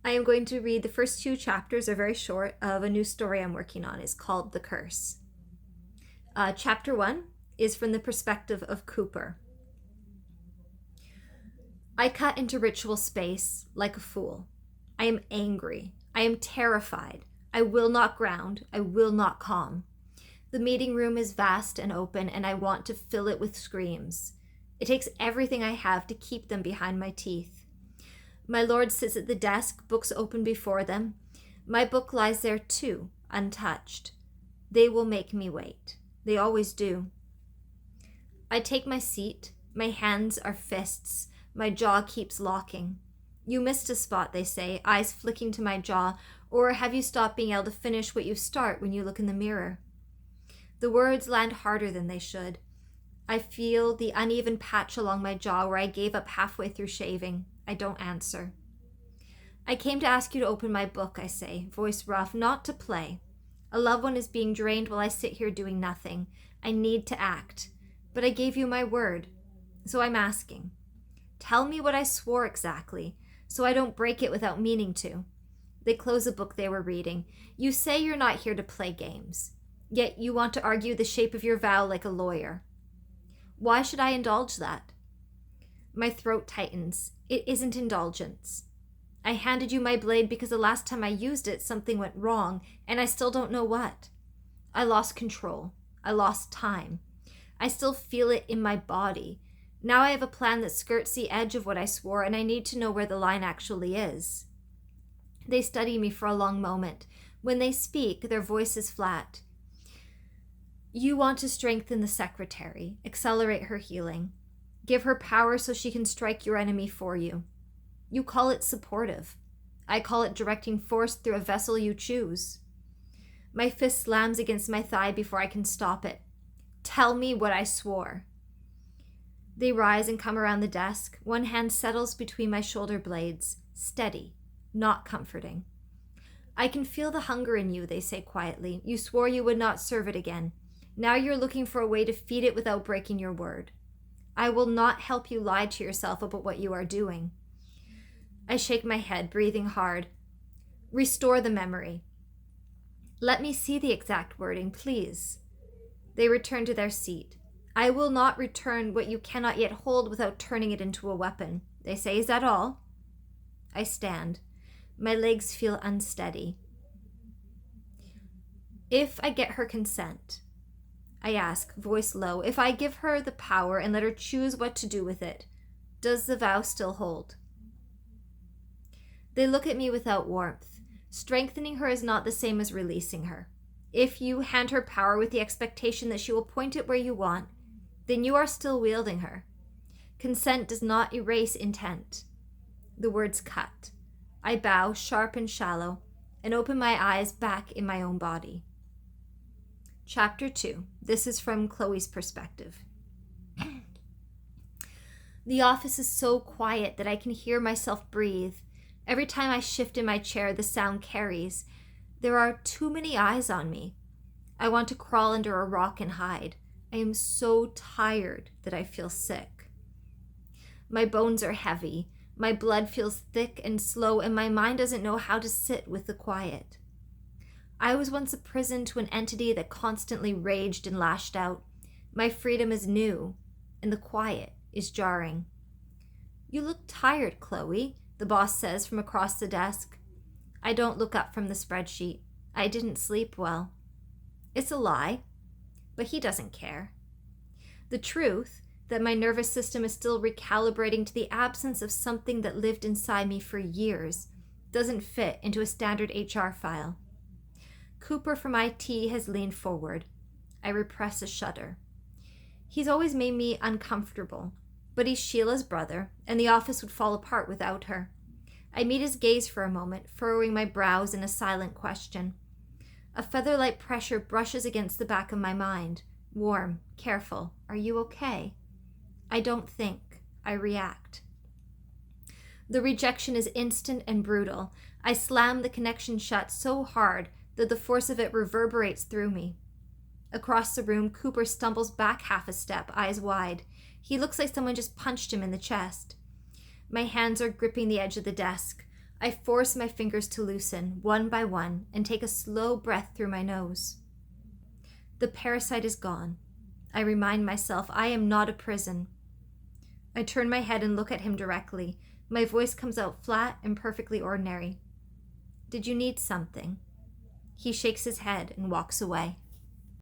I am going to read the first 2 chapters, are very short, of a new story I'm working on. It's called The Curse. Chapter 1 is from the perspective of Cooper. I cut into ritual space like a fool. I am angry. I am terrified. I will not ground. I will not calm. The meeting room is vast and open, and I want to fill it with screams. It takes everything I have to keep them behind my teeth. My lord sits at the desk, books open before them. My book lies there too, untouched. They will make me wait. They always do. I take my seat. My hands are fists. My jaw keeps locking. You missed a spot, they say, eyes flicking to my jaw, or have you stopped being able to finish what you start when you look in the mirror? The words land harder than they should. I feel the uneven patch along my jaw where I gave up halfway through shaving. I don't answer. I came to ask you to open my book, I say, voice rough, not to play. A loved one is being drained while I sit here doing nothing. I need to act. But I gave you my word. So I'm asking. Tell me what I swore exactly, so I don't break it without meaning to. They close a book they were reading. You say you're not here to play games, yet you want to argue the shape of your vow like a lawyer. Why should I indulge that? My throat tightens. It isn't indulgence. I handed you my blade because the last time I used it, something went wrong, and I still don't know what. I lost control. I lost time. I still feel it in my body. Now I have a plan that skirts the edge of what I swore, and I need to know where the line actually is. They study me for a long moment. When they speak, their voice is flat. You want to strengthen the secretary, accelerate her healing, give her power so she can strike your enemy for you. You call it supportive. I call it directing force through a vessel you choose. My fist slams against my thigh before I can stop it. Tell me what I swore. They rise and come around the desk. One hand settles between my shoulder blades, steady, not comforting. I can feel the hunger in you, they say quietly. You swore you would not serve it again. Now you're looking for a way to feed it without breaking your word. I will not help you lie to yourself about what you are doing. I shake my head, breathing hard. Restore the memory. Let me see the exact wording, please. They return to their seat. I will not return what you cannot yet hold without turning it into a weapon. They say, is that all? I stand. My legs feel unsteady. If I get her consent, I ask, voice low, if I give her the power and let her choose what to do with it, does the vow still hold? They look at me without warmth. Strengthening her is not the same as releasing her. If you hand her power with the expectation that she will point it where you want, then you are still wielding her. Consent does not erase intent. The words cut. I bow, sharp and shallow, and open my eyes back in my own body. Chapter 2. This is from Chloe's perspective. The office is so quiet that I can hear myself breathe. Every time I shift in my chair, the sound carries. There are too many eyes on me. I want to crawl under a rock and hide. I am so tired that I feel sick. My bones are heavy. My blood feels thick and slow, and my mind doesn't know how to sit with the quiet. I was once a prison to an entity that constantly raged and lashed out. My freedom is new, and the quiet is jarring. You look tired, Chloe, the boss says from across the desk. I don't look up from the spreadsheet. I didn't sleep well. It's a lie, but he doesn't care. The truth, that my nervous system is still recalibrating to the absence of something that lived inside me for years, doesn't fit into a standard HR file. Cooper from IT has leaned forward. I repress a shudder. He's always made me uncomfortable, but he's Sheila's brother, and the office would fall apart without her. I meet his gaze for a moment, furrowing my brows in a silent question. A feather-light pressure brushes against the back of my mind. Warm, careful. Are you okay? I don't think. I react. The rejection is instant and brutal. I slam the connection shut so hard that the force of it reverberates through me. Across the room, Cooper stumbles back half a step, eyes wide. He looks like someone just punched him in the chest. My hands are gripping the edge of the desk. I force my fingers to loosen, one by one, and take a slow breath through my nose. The parasite is gone. I remind myself I am not a prison. I turn my head and look at him directly. My voice comes out flat and perfectly ordinary. Did you need something? He shakes his head and walks away.